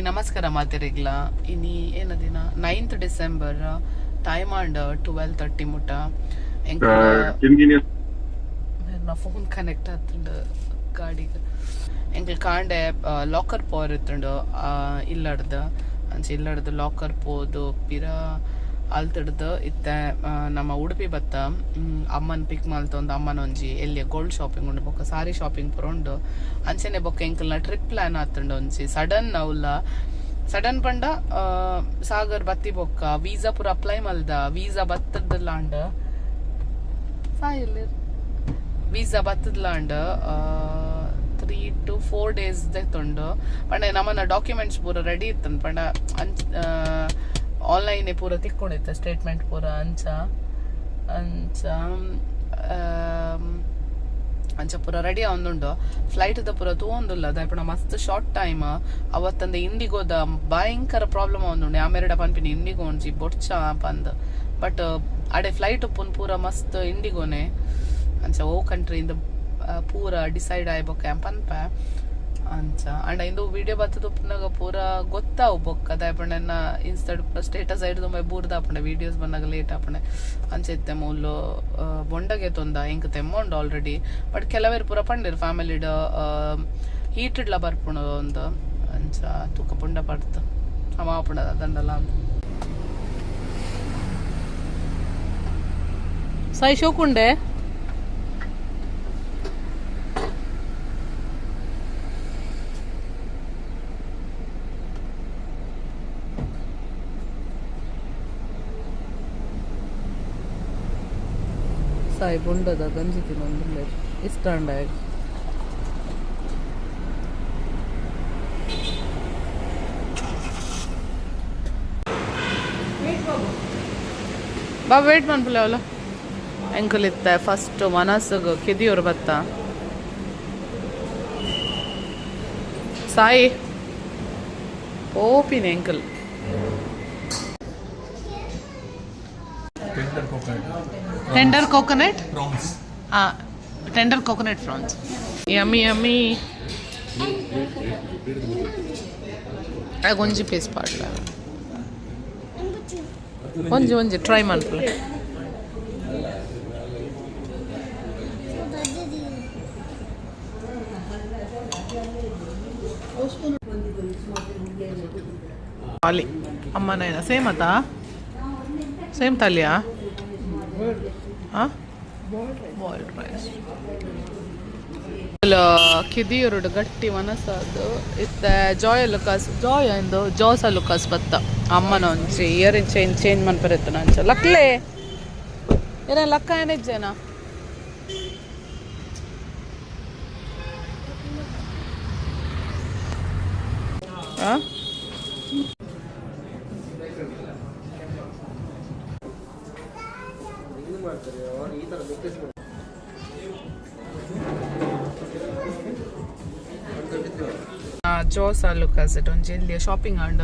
ನಮಸ್ಕಾರ ಮಾತಿರಿಗ್ಲ ಇನಿ ಏನ ದಿನ 9th ಡಿಸೆಂಬರ್ ಟೈಮ್ ಅಂಡ್ 12:30 ಮುಟ ನಾ ಫೋನ್ ಕನೆಕ್ಟ್ ಆತುಂಡು ಗಾಡಿಗೆ ಎಂಕಲ್ ಕಾಂಡೆ ಲಾಕರ್ ಪೋರ್ ಇತ್ತುಂಡು ಇಲ್ಲಡ್ದು ಅಂಚೆ ಇಲ್ಲಡ್ದು ಲಾಕರ್ ಪೋದು ಪಿರ ಅಲ್ತಡ್ದು ಇತ್ತೆ ನಮ್ಮ ಉಡುಪಿ ಬತ್ತ ಅಮ್ಮನ ಪಿಕ್ ಮಲ್ತೊಂದು ಅಮ್ಮನ ಒಂಜಿ ಎಲ್ಲಿ ಗೋಲ್ಡ್ ಶಾಪಿಂಗ್ ಉಂಡು ಬೊಕ್ಕ ಸಾರಿ ಶಾಪಿಂಗ್ ಪೂರ ಉಂಡು ಅಂಚೆನೆ ಬೊಕ್ಕ ಎಂಕಲ್ನ ಟ್ರಿಪ್ ಪ್ಲಾನ್ ಆತುಂಡು ಒಂಜಿ ಸಡನ್ ಪಂಡ ಸಾಗರ್ ಬತ್ತಿ ಬೊಕ್ಕ ವೀಸಾ ಪೂರ ಅಪ್ಲೈ ಮಲ್ದ ವೀಸಾ ಬತ್ತದ್ಲಾಂಡ್ ವೀಸಾ ಬತ್ತದ್ಲಾಂಡ್ 3 to 4 days ದೆತ್ತುಂಡು ಪಂಡ ನಮ್ಮನ ಡಾಕ್ಯುಮೆಂಟ್ಸ್ ಪೂರ ರೆಡಿ ಇತ್ತಂದು ಪಂಡ ಆನ್ಲೈನ್ ಪೂರ ತಿಕ್ಕೊಂಡಿತ್ತು ಸ್ಟೇಟ್ಮೆಂಟ್ ಪೂರ ಅಂಚ ಪೂರ ರೆಡಿ ಆವೊಂದುಂಡು ಫ್ಲೈಟ್ದ ಪೂರ ತೂವೊಂದುಲ್ಲ ದಾಯಪುನ ಮಸ್ತ್ ಶಾರ್ಟ್ ಟೈಮ್ ಅವತ್ತಂದ ಇಂಡಿಗೋದ ಭಯಂಕರ ಪ್ರಾಬ್ಲಮ್ ಆವೊಂದುಂಡು ಆಮೇಲೆ ಪನ್ಪಿನಿ ಇಂಡಿಗೋ ಒಂಜಿ ಬೊಡ್ಚ ಪಂದ್ ಬಟ್ ಅಡೆ ಫ್ಲೈಟ್ ಉಪ್ಪುನ್ ಪೂರ ಮಸ್ತ್ ಇಂಡಿಗೋನೆ ಅಂಚ ಓ ಕಂಟ್ರಿಯಿಂದ ಪೂರ ಡಿಸೈಡ್ ಆಯ್ಬೊಕ್ಕ ಪನ್ಪ ಅಂಚ ಅಂಡ ಇಂದು ವಿಡಿಯೋ ಬತ್ತದ ಉಪ್ಪನಾಗ ಪೂರ ಗೊತ್ತಾವು ಬೊಕ್ಕ ದಾಯಪಂಡ ಇನ್ಸ್ಟಾಡ್ ಸ್ಟೇಟಸ್ ಐಡ್ದು ಬೂರ್ದ ಆಪಂಡ ವಿಡಿಯೋಸ್ ಬಂದಾಗ ಲೇಟ್ ಆಪಂಡೆ ಅಂಚೆತ್ತೆ ಮೂಲು ಬೊಂಡಗೆ ತೊಂದ ಇಂಕ ತೆಮ್ಮೊಂಡು ಆಲ್ರೆಡಿ ಬಟ್ ಕೆಲವೇರು ಪೂರ ಪಂಡಿರು ಫ್ಯಾಮಿಲಿಡ್ ಹೀಟಡ್ಲ ಬರ್ಪುಣ ಒಂದು ಅಂಚ ತೂಕ ಪುಂಡ ಪಡ್ತು ಅಮ್ಮ ಪುಂಡ ದಂಡಲ್ಲ ಅಂತ ಸಾಯಿ ಶೋಕುಂಡೆ ಸಾಯಿ ಬುಂಡದ ಗಂಜಿ ತಿನ್ನೊಂದಿಲ್ಲ ಇಷ್ಟ ಅಂಡಾಗ ಬಾ ವೇಟ್ ಮಾಡ್ಬಿಲ್ಲ ಅವಲ್ಲ ಎಂಕಲ್ ಇತ್ತ ಫಸ್ಟ್ ಮನಸ್ಸಿಗೆ ಕೆದಿಯೋರು ಬತ್ತ ಸಾಯಿ ಓಪಿನ ಎಂಕಲ್ tender coconut prawns tender coconut prawns yummy yummy ಒಂಜಿ ಪೀಸ್ ಪಾಡ್ಲ ಒಂಜಿ ಟ್ರೈ ಮಾಡ್ಲ ಥಾಲಿ ಅಮ್ಮನ ಸೇಮ್ ಅತ್ತಾ ಸೇಮ್ ಥಾಲಿಯಾ ಬಾಯ್ಲ್ಡ್ ರೈಸ್ ಕಿದಿಯೋರುಡು ಗಟ್ಟಿ ಮನಸ್ಸಾದು ಇತ್ತ ಜಾಯ್ ಎಂದು ಜೋಸ ಲುಕಾಸ್ ಬತ್ತ ಅಮ್ಮನ ಒಂಚಿ ಇಯರಿಂಗ್ ಚೇಂಜ್ ಮನ್ಪರಿತ್ತು ನಂಚ ಲಕ್ಲೆ ಏನ ಲಕ್ಕ ಏನಿಜ್ಜೇನ ಜೋಸ್ ಲುಕಾಸ್ ಒಂಜಿ ಎಲ್ಲಿ ಶಾಪಿಂಗ್ ಆಂಡ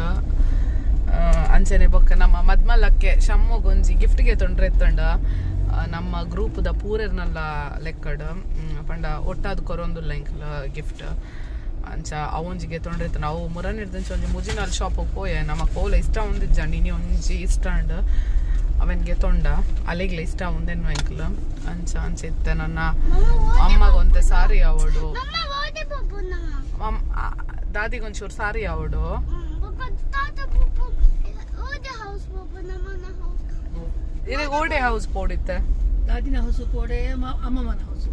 ಅಂಚನೆ ಬೊಕ್ಕ ನಮ್ಮ ಮದ್ಮಲಕ್ಕೆ ಶಮ್ಮಗೊಂಜಿ ಗಿಫ್ಟ್ಗೆ ತೊಂದ್ರೆ ಎತ್ತಂಡ ನಮ್ಮ ಗ್ರೂಪ್ದ ಪೂರೆರ್ನಲ್ಲ ಲೆಕ್ಕಡ್ ಪಂಡ ಒಟ್ಟಾದ ಕೊರೊಂದುಲ್ಲ ಇಂಕಲ ಗಿಫ್ಟ್ ಅಂಚ ಅವೊಂಜಿಗೆ ತೊಂದ್ರೆ ಎತ್ತ ನಾವು ಮುರನಿಡ್ದಂಚ ಒಂಜಿ ಮುಜಿನಾಲ್ ಶಾಪಿಗೆ ಪೋಯೆ ನಮಕ್ ಪೋಲ ಇಷ್ಟ ಒಂದಿಜ್ಜಂಡು ಇನಿ ಒಂಜಿ ಇಷ್ಟ ಅಂಡ್ ಅವನಿಗೆ ತೊಂಡ ಅಲ್ಲಿಗ್ಲ ಇಷ್ಟ ಒಂದೇನು ಎಂಕಲ್ ಅಂಚೆ ಇತ್ತೆ ನನ್ನ ಅಮ್ಮಗೊಂತೆ ಸಾರಿ ಅವಡು ದಾದಿಗೊಂಚೂರು ಸಾರಿ ಅವಡು ಇದು ಓಡೆ ಹೌಸ್ ಪೋಡಿತ್ತೆ ದಾದಿನ ಹೌಸ್ ಪೋಡೆ ಅಮ್ಮಮ್ಮನ ಹೌಸ್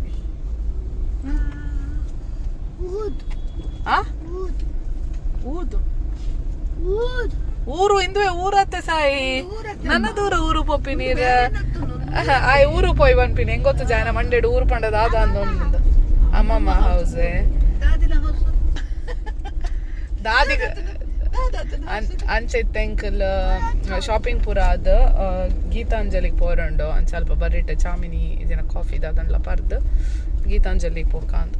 ಊದು ಊರು ಇಂದುವೆ ಊರತ್ತೆ ಸಾಯಿ ನನ್ನ ದೂರ ಊರು ಪೊಪ್ಪಿ ನೀರ ಆಯ್ ಊರು ಪೋಯ್ ಬನ್ಪಿನಿ ಹೆಂಗ್ ಗೊತ್ತು ಜಾನ ಮಂಡೇಡು ಊರು ಪಂಡದ ಆದ ಅಂದೊಂದು ಅಮ್ಮಮ್ಮ ಹೌಸೆ ದಾದಿ ಅಂಚೆ ತೆಂಕಲ್ ಶಾಪಿಂಗ್ ಪೂರ ಆದ ಗೀತಾಂಜಲಿಗೆ ಪೋರಂಡು ಒಂದು ಸ್ವಲ್ಪ ಬರೀಟೆ ಚಾಮಿನಿ ಇದನ್ನ ಕಾಫಿ ದಾದನ್ಲ ಪರ್ದು ಗೀತಾಂಜಲಿಗೆ ಪೋಕ ಅಂತ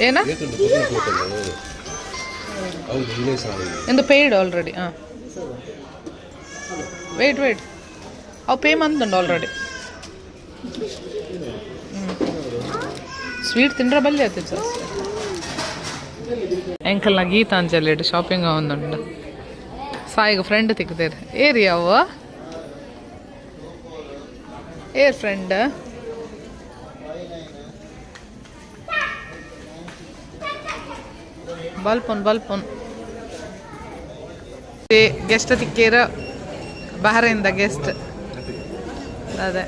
ಏನ ಎಂದು ಪೇಯ್ಡ್ ಆಲ್ರೆಡಿ ಹಾಂ ವೇಟ್ ಅವು ಪೇ ಮಂತುಂಡು ಆಲ್ರೆಡಿ ಸ್ವೀಟ್ ತಿಂಡ್ರೆ ಬಲ್ಲಿ ಆಯ್ತು ಸರ್ ಎಂಕಲ್ನ ಗೀತಾಂಜಲಿ ಶಾಪಿಂಗ್ ಒಂದುಂಡು ಸಾಯಿಗೆ ಫ್ರೆಂಡ್ ತಿಕ್ತೇರಿ ಏರಿ ಅವ ಏರ್ ಫ್ರೆಂಡ್ ಬಲ್ಪೊನ್ ಗೆಸ್ಟ್ ತಿಕ್ಕೇರ ಬಹರಿಂದ ಗೆಸ್ಟ್ ಅದೇ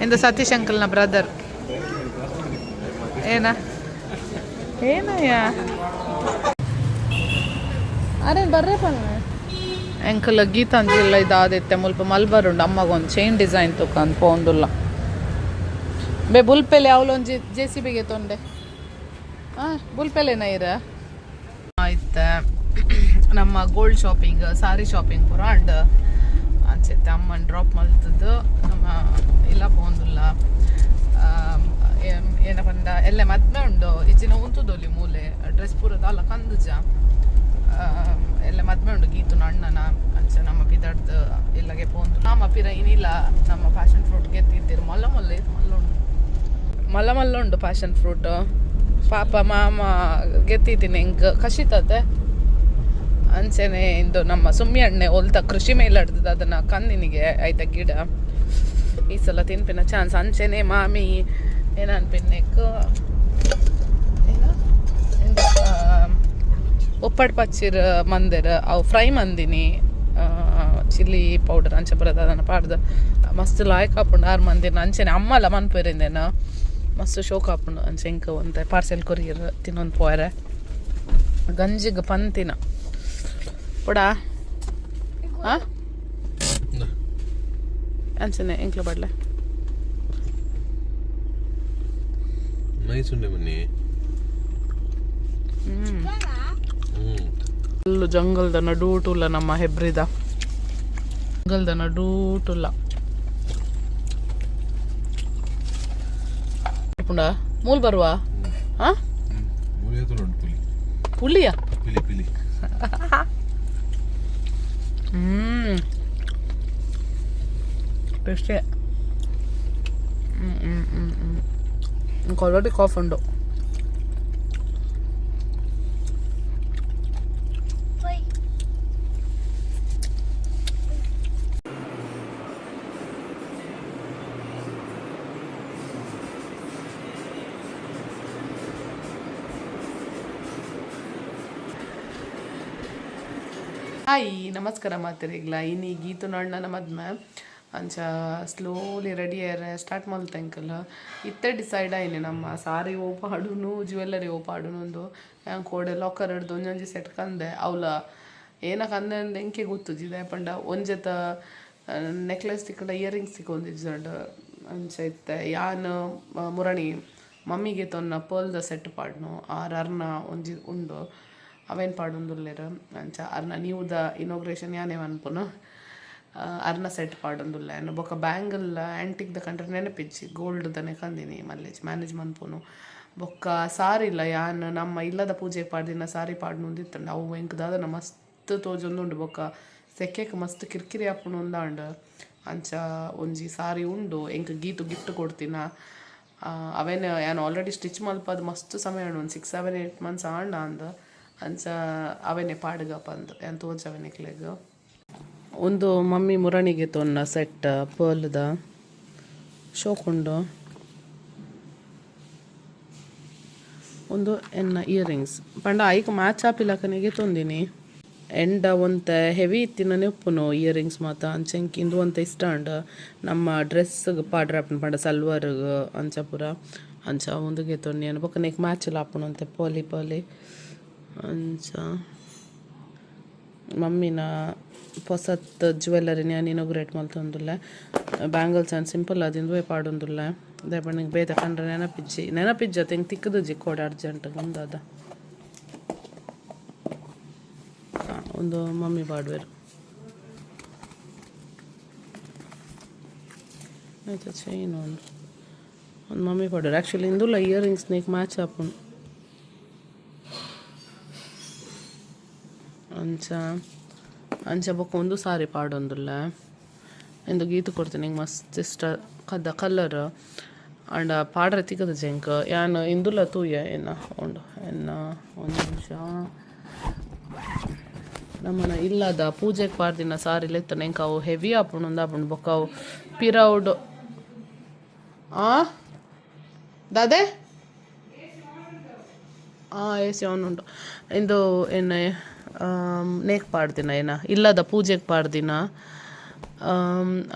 ಇಂದು ಸತೀಶ್ ಅಂಕಲ್ನ ಬ್ರದರ್ ಏನಯ್ಯ ಅರೆ ಬರ್ರಪ್ಪ ಎಂಕಲ್ ಗೀತಾಂಜಲಿ ಇದಾದೈತೆ ಮುಲ್ಪ ಮಲ್ಬರುಂಡು ಅಮ್ಮಗೊಂದು ಚೈನ್ ಡಿಸೈನ್ ತುಕಂದು ಪೋಂದುಲ್ಲ ಬೇ ಬುಲ್ಪೆಲೆ ಅವಳೊಂದು JCBಗೆ ತೊಂಡೆ ಬುಲ್ಪೆಲೆನ ಇರ ಆಯ್ತು ನಮ್ಮ ಗೋಲ್ಡ್ ಶಾಪಿಂಗ್ ಸಾರಿ ಶಾಪಿಂಗ್ ಪೂರ ಅಂಡ್ ಅಂಚೈತೆ ಅಮ್ಮನ ಡ್ರಾಪ್ ಮಲ್ತದ್ದು ನಮ್ಮ ಇಲ್ಲ ಪೋಂದುಲ್ಲ ಏನ ಬಂದ ಎಲ್ಲ ಮದ್ಮೆ ಉಂಡು ಇಜ್ಜಿನ ಉಂತುದೊಲಿ ಮೂಲೆ ಡ್ರೆಸ್ ಪೂರದ ಅಲ್ಲ ಕಂದುಜ ಎಲ್ಲ ಮದ್ಮೆ ಉಂಡು ಗೀತುನ ಅಣ್ಣನ ಅಂಚ ನಮ್ಮ ಪಿದಡ್ದು ಇಲ್ಲಗೆ ಪೋಂದು ನಮ್ಮ ಪಿರ ಏನಿಲ್ಲ ನಮ್ಮ ಪ್ಯಾಷನ್ ಫ್ರೂಟ್ ಗೆದ್ದಿದ್ದೀರು ಮಲ್ಲ ಉಂಡು ಪ್ಯಾಷನ್ ಫ್ರೂಟ್ ಪಾಪ ಮಾಮ ಗೆತ್ತಿದ್ದೀನಿ ಹಿಂಗೆ ಕಷಿತತೆ ಅಂಚೆನೆ ಇಂದು ನಮ್ಮ ಸುಮ್ಮಿ ಎಣ್ಣೆ ಹೊಲ್ತ ಕೃಷಿ ಮೇಲೆ ಹಿಡ್ದದ ಅದನ್ನು ಕಂದಿನಿಗೆ ಆಯ್ತಾ ಗಿಡ ಈ ಸಲ ತಿನ್ಪಿನ ಚಾನ್ಸ್ ಅಂಚೆನೆ ಮಾಮಿ ಏನನ್ಪಿನ್ನೆಕ್ ಒಪ್ಪಡ್ ಪಚ್ಚಿರ್ ಮಂದಿರ್ ಅವು ಫ್ರೈ ಮಂದಿನಿ ಚಿಲ್ಲಿ ಪೌಡರ್ ಅಂಚೆ ಬರೋದು ಅದನ್ನು ಪಾಡ್ದು ಮಸ್ತ್ ಲಾಯ್ಕ್ ಹಾಪುಂಡು 6 ಮಂದಿನ ಅಂಚೆನೆ ಅಮ್ಮಲ್ಲ ಮನ್ಪೇರಿಂದೇನು ಮಸ್ತ್ ಶೋಕ್ ಹಾಪುಂಡು ಅಂಚೆ ಇಂಕ ಒಂದು ಪಾರ್ಸೆಲ್ ಕೊರಿಯರ್ ತಿನ್ನೊಂದು ಪೋರೆ ಗಂಜಿಗೆ ಪಂತಿನ ಪುಡ ಅಂಚನೆ ಇಂಕ್ಲು ಬಡ್ಲೆ ಫುಲ್ಲು ಜಂಗಲ್ದ ನಡೂಟುಲ್ಲ ನಮ್ಮ ಹೆಬ್ರಿದ ಜಂಗಲ್ದ ನಡೂಟುಲ್ಲ ಪುಂಡ ಮೂಲ್ ಬರುವ ಪುಲಿಯ ಟೇಸ್ಟೇ ಆಲ್ರೆಡಿ ಕಾಫ್ ಉಂಡು ಹಾಯ್ ನಮಸ್ಕಾರ ಮಾತಿರಿಗ್ಲ ಇನ್ನು ಗೀತು ಅಣ್ಣನ ಮದ್ಮೆ ಅಂಚ ಸ್ಲೋಲಿ ರೆಡಿ ಸ್ಟಾರ್ಟ್ ಮಾಡ್ತ ಅಂಕಲ್ ಇತ್ತೆ ಡಿಸೈಡ್ ಆಯ್ನೆ ನಮ್ಮ ಸಾರಿ ಓಪಾಡುನು ಜ್ಯುವೆಲ್ಲರಿ ಓಪಾಡುನು ಒಂದು ಕೋಡೆ ಲಾಕರ್ ಹಿಡ್ದು ಒಂಜೊಂಜಿ ಸೆಟ್ ಕಂದೆ ಅವಳ ಏನ ಕಂದೆ ಅಂದ ಎಂಕೆ ಗೊತ್ತುಜಿದೆ ಪಂಡ ಒಂಜೆತ ನೆಕ್ಲೆಸ್ ತಿಕ್ಕಂಡ ಇಯರಿಂಗ್ಸ್ ತಿಕ್ಕೊಂದಿಜ್ಜಂಡು ಅಂಚ ಇತ್ತೆ ಯಾನ್ ಮುರಣಿ ಮಮ್ಮಿಗೆ ತೊನ್ನ ಪರ್ಲ್ದ ಸೆಟ್ ಪಾಡ್ನು ಅರ್ನ ಒಂಜಿ ಉಂಡು ಅವೇನು ಪಾಡೊಂದುಲ್ಲೆರ್ ಅಂಚ ಅರ್ನ ನೀವುದ ಇನಾಗ್ರೇಷನ್ ಯಾನೇ ಅನ್ಪುನು ಅರ್ನ ಸೆಟ್ ಪಾಡೊಂದುಲ್ಲೆ ಬೊಕ್ಕ ಬ್ಯಾಂಗಲ್ ಆ್ಯಂಟಿಕ್ದ ಕಂಡ್ರೆ ನೆನಪಿಜ್ಜಿ ಗೋಲ್ಡ್ದನೆ ಕಂದಿನಿ ಮಲ್ಲೇಜ್ ಮ್ಯಾನೇಜ್ ಮನ್ಪುನು ಬೊಕ್ಕ ಸಾರಿ ಇಲ್ಲ ಯಾನ್ ನಮ್ಮ ಇಲ್ಲದ ಪೂಜೆಗೆ ಪಾಡ್ದಿನ ಸಾರಿ ಪಾಡ್ನುಂದಿತ್ತಂಡು ಅವು ಎಂಕದಾದ ಮಸ್ತ್ ತೋಜೊಂದುಂಡು ಬೊಕ್ಕ ಸೆಕೆಕ್ ಮಸ್ತ್ ಕಿರಿಕಿರಿ ಹಾಪುನು ಉಂದಾಂಡು ಅಂಚ ಒಂಜಿ ಸಾರಿ ಉಂಡು ಎಂಕ್ ಗೀತು ಗಿಫ್ಟ್ ಕೊಡ್ತಿನ ಅವೇನು ಯಾನ್ ಆಲ್ರೆಡಿ ಸ್ಟಿಚ್ ಮಲ್ಪದು ಮಸ್ತ್ ಸಮಯ ಉಂಡು ಒಂದು 6-7-8 ಮಂತ್ಸ್ ಆಂಡ ಅಂದ ಅಂಚ ಅವೇನೆ ಪಾಡ್ಗ ಪಂದು ಏನು ತೋಜವೆ ನೆಕ್ಲೆಗ್ ಒಂದು ಮಮ್ಮಿ ಮುರಣಿಗೆ ತೊನ್ನ ಸೆಟ್ ಪರ್ಲ್ದ ಶೋಕುಂಡು ಒಂದು ಎನ್ನ ಇಯರಿಂಗ್ಸ್ ಪಂಡ ಐಕ್ ಮ್ಯಾಚ್ ಆಪಿಲಕನಿಗೆ ತೊಂದಿನಿ ಎಂಡ ಒಂತ ಹೆವಿ ಇತ್ತಿನ ಉಪ್ಪುನು ಇಯರಿಂಗ್ಸ್ ಮಾತ ಅಂಚೆಂಕಿಂದು ಒಂತ ಇಷ್ಟ ಅಂಡ ನಮ್ಮ ಡ್ರೆಸ್ಗೆ ಪಾಡ್ರಾಪನ್ ಪಂಡ ಸಲ್ವಾರ್ಗೆ ಅಂಚ ಪೂರ ಅಂಚ ಒಂದುಗೆ ತೊನ್ನಿ ಅನ್ನ ಬೊಕ್ಕ ನೆಕ್ ಮ್ಯಾಚ್ ಲಾಪುನು ಅಂತೆ ಪೋಲಿ ಅಂಚ ಮಮ್ಮಿನ ಹೊಸತ್ ಜ್ಯುವೆಲ್ಲರಿ ನಾನು ಇನಾಗ್ರೇಟ್ ಮಲ್ತೊಂದುಲ್ಲೆ ಬ್ಯಾಂಗಲ್ಸ್ ಆ್ಯಂಡ್ ಸಿಂಪಲ್ ಅದಿಂದು ಪಾಡೊಂದುಲ್ಲೆ ಅದೇ ನಿಂಗೆ ಬೇದ ಕಂಡ್ರೆ ನೆನಪಿಜ್ಜ ತೆಂಗೆ ತಿಕ್ಕದು ಜಿಕ್ಕೋಡೆ ಅರ್ಜೆಂಟ್ ಮುಂದಾದ ಒಂದು ಮಮ್ಮಿ ಪಾಡ್ವೇರು ಆಯ್ತಾ ಚೈನ್ ಒಂದು ಮಮ್ಮಿ ಪಾಡ್ವೇರು ಆ್ಯಕ್ಚುಲಿ ಇಂದುಲ್ಲ ಇಯರಿಂಗ್ಸ್ ನೀಕ್ ಮ್ಯಾಚ್ ಹಾಪುನು ಅಂಚ ಅಂಚ ಬೊಕ್ಕ ಒಂದು ಸಾರಿ ಪಾಡೊಂದುಲ್ಲ ಎಂದು ಗೀತು ಕೊಡ್ತೀನಿ ಹಿಂಗೆ ಮಸ್ತ್ ಇಷ್ಟ ಕದ ಕಲರ್ ಅಂಡ ಪಾಡ್ರೆ ತಿಕ್ಕದ ಜಂಕ್ ಯಾನು ಇಂದುಲ ತೂಯ ಎನ್ನ ಉಂಡು ಎನ್ನ ಒಂದು ನಿಮಿಷ ನಮ್ಮನ ಇಲ್ಲದ ಪೂಜೆಗೆ ಪಾಡ್ದಿನ ಸಾರಿ ಲೆತ್ತನ ಎಂಕ ಅವು ಹೆವಿ ಆಪುಂಡು ಆಪುಂಡು ಬೊಕ್ಕ ಅವು ಪಿರೌಡು ದಾದೆ ಎ ಸಿ ಆನ್ ಉಂಟು ಇಂದು ಎನ್ನೆ ನೇಕ್ ಪಾಡ್ದಿನ ಏನ ಇಲ್ಲದ ಪೂಜೆಗೆ ಪಾಡ್ದಿನ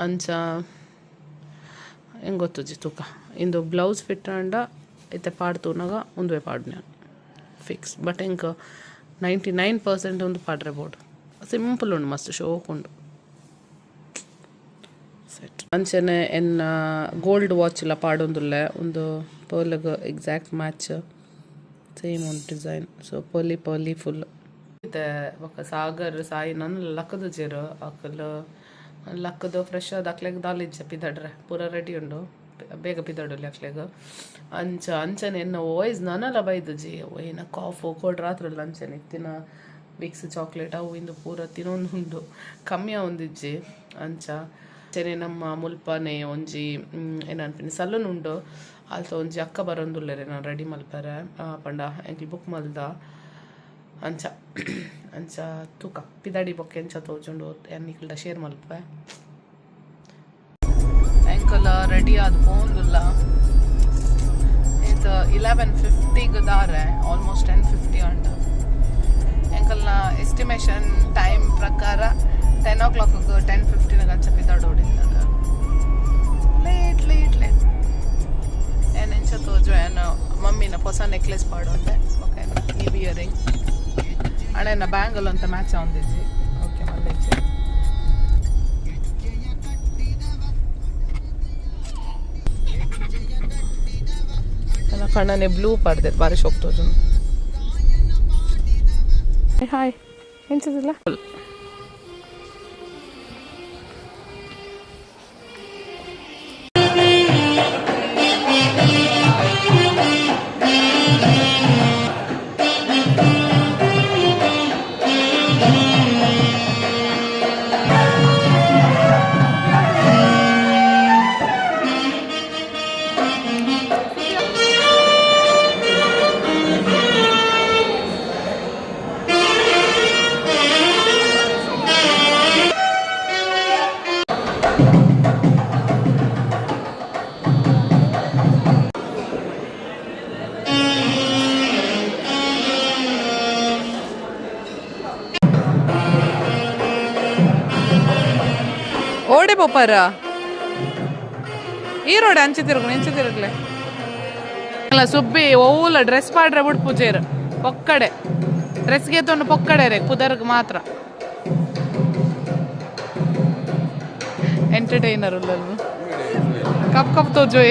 ಅಂಚ ಹೆಂಗೆ ಗೊತ್ತುಜಿ ತೂಕ ಇಂದು ಬ್ಲೌಸ್ ಫಿಟ್ ಅಂಡ ಇತ್ತೆ ಪಾಡ್ತೂನಾಗ ಒಂದುವೆ ಪಾಡ್ನ ಫಿಕ್ಸ್ ಬಟ್ ಹೆಂಗೆ 99% ಒಂದು ಪಾಡ್ರೆ ಬೋರ್ಡ್ ಸಿಂಪಲ್ ಉಂಡು ಮಸ್ತ್ ಶೋಕ್ ಉಂಡು ಸೆಟ್ ಅಂಚನೆ ಎನ್ನ ಗೋಲ್ಡ್ ವಾಚ್ ಎಲ್ಲ ಪಾಡೊಂದುಲ್ಲ ಒಂದು ಪರ್ಲ್ಗೆ ಎಕ್ಸಾಕ್ಟ್ ಮ್ಯಾಚ್ ಸೇಮ್ ಒಂದು ಡಿಸೈನ್ ಸೊ ಪರ್ಲಿ ಫುಲ್ ಇದೆ ಬೊಕ್ಕ ಸಾಗರ್ ಸಾಯಿ ನನ್ನ ಲಕ್ಕದ ಜೇರು ಆಕಲ್ ಲಕ್ಕದು ಫ್ರೆಶ್ ಅದು ಅಕ್ಲೆಗ್ ದಾಲಿಜ್ಜ ಪಿದಡ್ರೆ ಪೂರ ರೆಡಿ ಉಂಡು ಬೇಗ ಪಿದಡಲಿ ಅಕ್ಲೆಗ್ ಅಂಚನೆ ಎನ್ನ ವಾಯ್ಸ್ ನನ್ನಲ್ಲ ಬೈದು ಜಿ ಏನ ಕಾಫು ಕೋಲ್ಡ್ ರಾತ್ರಿ ಅಂಚನೆ ತಿನ್ನ ಬಿಕ್ಸ್ ಚಾಕ್ಲೇಟ್ ಅವು ಇಂದು ಪೂರ ತಿನ್ನೊಂದು ಉಂಡು ಕಮ್ಮಿ ಒಂದಿಜ್ಜಿ ಅಂಚನೆ ನಮ್ಮ ಮುಲ್ಪನೆ ಒಂಜಿ ಏನನ್ಪಿನಿ ಸಲೂನ್ ಉಂಡು ಆಲ್ತ ಒಂಜಿ ಅಕ್ಕ ಬರೋಂದುಲ್ಲೆರೆ ನಾನು ರೆಡಿ ಮಲ್ಪರೆ ಪಂಡ ಎಂಕ್ಲಿ ಬುಕ್ ಮಲ್ದ ಅಂಚ ತೂಕ ಪಿದಾಡಿ ಬೊಕ್ಕೆ ಎಂಚ ತೋಜುಂಡು ಎನ್ನಿಕಲ್ಡ ಶೇರ್ ಮಲ್ಪೆ ಎಂಕಲ್ ರೆಡಿ ಆದ ಪೋಂದುಲ್ಲ ಇದು 11:50 ದಾರೆ ಆಲ್ಮೋಸ್ಟ್ 10:50 ಅಂಡ ಎಂಕಲ್ನ ಎಸ್ಟಿಮೇಷನ್ ಟೈಮ್ ಪ್ರಕಾರ 10 o'clock 10:15 ಅಂಚ ಪಿದಾಡ್ ಹೊಡಿತದ ಲೇಟ್ ಏನು ಎಂಚ ತೋಜು ಏನು ಮಮ್ಮಿನ ಹೊಸ ನೆಕ್ಲೆಸ್ ಪಾಡೋದೆ ಓಕೆ ನೀವ್ ಇಯರಿಂಗ್ ಅಣ್ಣನ ಬ್ಯಾಂಗಲ್ ಅಂತ ಮ್ಯಾಚ್ ಆಂದಿಜ್ಜಿ ಓಕೆ ಮಲ್ಲೆಜ್ಜಿ ಎಲ್ಲ ಕಣ್ಣನೆ ಬ್ಲೂ ಪಾಡ್ದೆ ಬಾರಿ ಶೋಕ್ ತೋಜು ಹಾಯ್ ಎಂಚದಿಲ್ಲ ಓಡೆ ಪೋಪಾರ ಈ ರೋಡ್ ಅಂಚೆ ತಿರುಗ್ಲೆ ಅಲ್ಲ ಸುಬ್ಬಿ ಓಲ ಡ್ರೆಸ್ ಪಾಡ್ರೆ ಬಿಡ್ ಪೂಜೆರ್ ಪೊಕ್ಕಡೆ ಡ್ರೆಸ್ಗೆ ತೊಂಡು ಪೊಕ್ಕಡೆ ರೇ ಪುದರ್ಗ್ ಮಾತ್ರ ಎಂಟರ್ಟೈನರ್ ಉಲ್ಲಲ್ವ ಕಪ್ ತೋಜೋ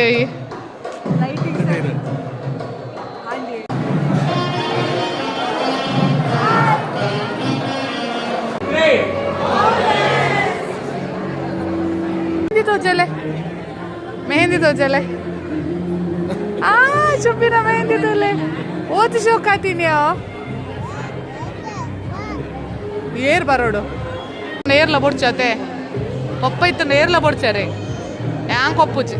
मेहंदी तो चले चुप्पी ना मेहंदी तो ले वो तो शौक आती नहीं हो ಏರ್ ಬರೋಡು ನೇರ್ಲ ಬೊಡ್ಚತೆ ಪಪ್ಪ ಇತ್ತು ನೇರ್ಲ ಬೊಡ್ಚಾರೆ ಹ್ಯಾಂಗ್ ಕೊಪ್ಪುಚ್ಚಿ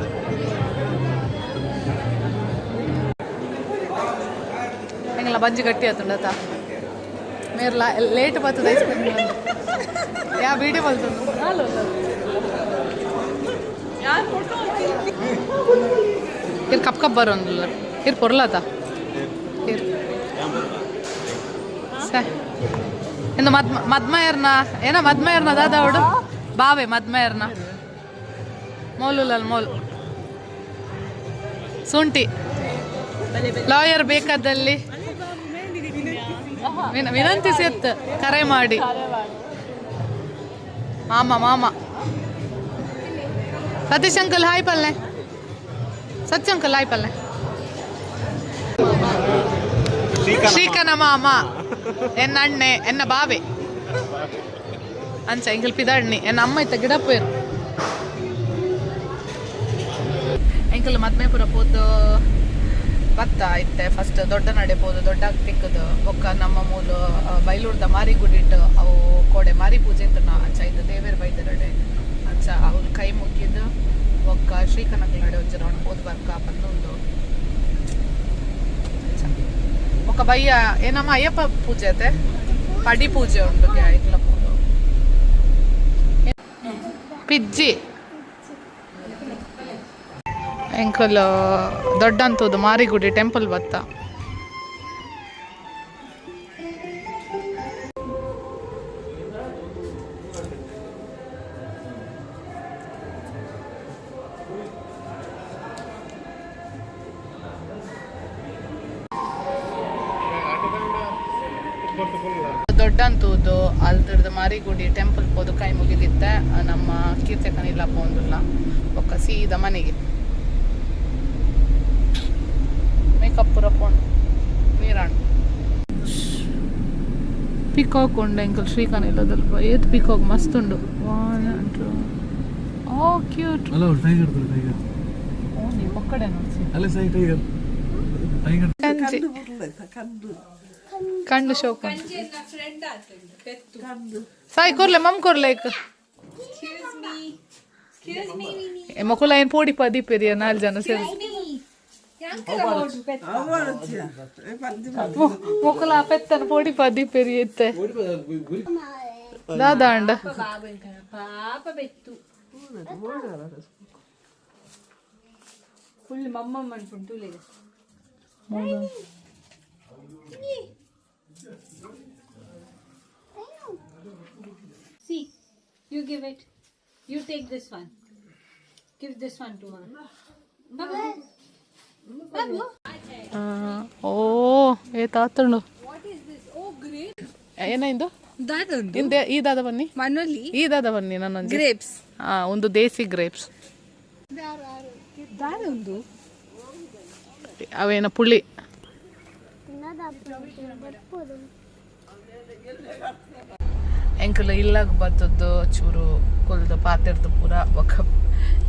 ಹೆಂಗಲ್ಲ ಬಂಜಿ ಗಟ್ಟಿ ಆತುಂಡತ ಮೇರ್ಲ ಲೇಟ್ ಬರ್ತದ ಐಸ್ ಕ್ರೀಮ್ ಯಾ ವಿಡಿಯೋ ಬಲ್ತುಂಡು ಇರ್ ಕಪ್ ಬರೋಂದಿಲ್ಲ ಇರ್ ಪೊರ್ಲಾತ ಇರ್ ಸೇ ಇನ್ನು ಮದ್ಮಯರ್ನ ಏನ ಮದ್ಮಯರ್ನ ದಾದ ಅವಡು ಬಾವೆ ಮದ್ಮಯರ್ನ ಮೋಲುಲಲ್ ಮೋಲ್ ಶುಂಠಿ ಲಾಯರ್ ಬೇಕಾದಲ್ಲಿ ವಿನಂತಿ ಸೇತ್ ಕರೆ ಮಾಡಿ ಮಾಮ ಸತೀಶ್ ಅಂಕಲ್ ಹಾಯ್ ಪಲ್ಲೆ ಸತ್ಯ ಅಂಕಲ್ ಹಾಯ್ ಪಲ್ಲೆ ಶ್ರೀಕನ ಮಾಮ ಎನ್ನ ಅಣ್ಣೆ ಎನ್ನ ಬಾವೆ ಅಂಚ ಎಂಕಲ್ ಪಿದಾಡ್ನಿ ಎನ್ನ ಅಮ್ಮ ಇತ್ತ ಗಿಡ ಪೇರು ಎಂಕಲ್ ಮದ್ಮೇಪುರ ಪೋದು ಭತ್ತ ಇತ್ತೆ ಫಸ್ಟ್ ದೊಡ್ಡ ನಡೆಬೋದು ದೊಡ್ಡ ತಿಕ್ಕದು ಬೊಕ್ಕ ನಮ್ಮ ಮೂಲು ಬೈಲೂರ್ದ ಮಾರಿ ಗುಡಿಟ್ಟು ಅವು ಕೋಡೆ ಮಾರಿ ಪೂಜೆ ಅಂತ ಅಂಚ ಇದು ದೇವೇರ್ ಬೈದರಡೆ ಅಂಚ ಅವ್ರು ಕೈ ಮುಗಿದು ಒಕ್ಕ ಶ್ರೀಕನಕ ನಡೆ ಒಂಚೂರು ಅವನು ಹೋದ್ ಬರ್ಕ ಬಂದು ఒక భయ్య ఏనమ్మా అయ్యప్ప పూజ అయితే పడి పూజ ఉంటుంది ఇట్లా పూజ పిజ్జి ಎಂಕಲ್ ದೊಡ್ಡ ಅಂತದ್ದು ಮಾರಿಗುಡಿ ಟೆಂಪಲ್ ಬತ್ತ ದೊಡ್ಡ ಅಂತದ್ದು ಅಲ್ತರದ ಮಾರಿಗುಡಿ ಟೆಂಪಲ್ ಹೋದು ಕೈ ಮುಗಿದಿತ್ತೆ ನಮ್ಮ ಕೀರ್ತಕನಿಲ್ಲ ಪೋಂದಿಲ್ಲ ಒಕ್ಕ ಸೀದಾ ಮನೆಗೆ ಮೇಕಪ್ ಪೂರ ಪೋಂಡು ನೀರಾಣು ಪಿಕಾಕ್ ಉಂಡು ಎಂಕಲ್ ಶ್ರೀಕಾನ್ ಇಲ್ಲದಲ್ಪ ಏತ್ ಪಿಕಾಕ್ ಮಸ್ತ್ ಉಂಡು ಓ ಕ್ಯೂಟ್ ಓ ನಿಮ್ಮ ಕಡೆ ನೋಡಿ ಕಂಡು ಶೋಕ ಸಾಯಿ ಕೊರ್ಲೆ ಮಮ್ ಕೊರ್ಲೆ ಮಕ್ಕಳ ಏನು ಪೋಡಿ ಪದಿಪೇರಿಯ 4 ಜನ ಸೇರಿ ಮೊಕ್ಕಲ ಪೆತ್ತನ ಪೋಡಿ ಪದಿಪೇರಿ ಎತ್ತೆ ದಾದಾ ಅಂಡ ಫುಲ್ ಮಮ್ಮಮ್ಮ ಅನ್ಕೊಂಡು See, you give it. You take this one. Give this one to her. Babu. Babu. ಓ ಏ ತಾತಂಡು What is this? Oh, great. ಏನಾಯ್ತು Dadundu. ಹಿಂದೆ ಈ ದಾದ ಬನ್ನಿ Manoli. ಈ ದಾದ ಬನ್ನಿ ನನ್ನೊಂದು Grapes. ಒಂದು ದೇಸಿ ಗ್ರೇಪ್ಸ್ Dadundu. ಅವೇನ ಪುಳಿ ಎಂಕಲ್ ಇಲ್ಲಾಗ ಬತ್ತದ್ದು ಚೂರು ಕುಲ್ದು ಪಾತಿರ್ದು ಪೂರ ಬೊಕ್ಕ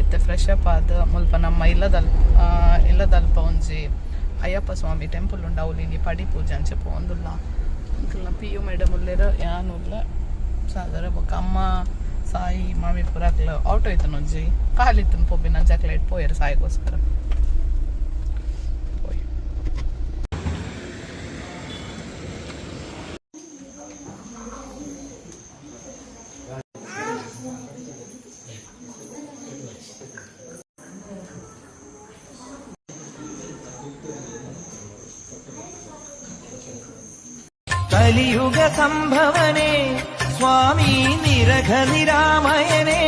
ಇತ್ತೆ ಫ್ರೆಶ್ ಅಪ್ ಆದ ಮುಲ್ಪ ನಮ್ಮ ಇಲ್ಲದಲ್ಪ ಒಂಜಿ ಅಯ್ಯಪ್ಪ ಸ್ವಾಮಿ ಟೆಂಪಲ್ ಉಂಡು ಅವಲಿನಿ ಪಡಿ ಪೂಜೆ ಅಂಚೆ ಪೋಂದುಲ್ಲ ಎಂಕಲ್ನ ಪಿ ಯು ಮೇಡಮ್ ಉಲ್ಲೇರ ಯಾನುಲ್ಲ ಸಾಗರ ಬೊಕ್ಕ ಅಮ್ಮ ಸಾಯಿ ಮಾಮಿ ಪೂರಾಕ್ಲ ಆಟೋ ಇತ್ತನ ಒಂಜಿ ಕಾಲಿತ್ತನ ಪೊಬ್ಬಿನ ಜಾಕ್ಲೇಟ್ ಪೋಯರು ಸಾಯಿಗೋಸ್ಕರ ಕಲಿಯುಗ ಸಂಭವನೆ ಸ್ವಾಮಿ ನಿರಘ ನಿರಾಮಯನೇ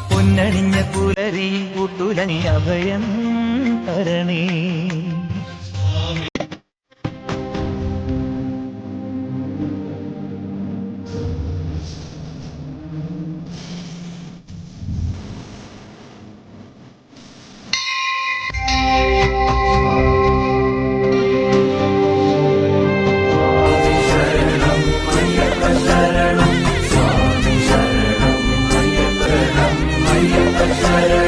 പൊന്നണിഞ്ഞ പുലരി കൂട്ടുലനി അഭയം തരണേ ശരണം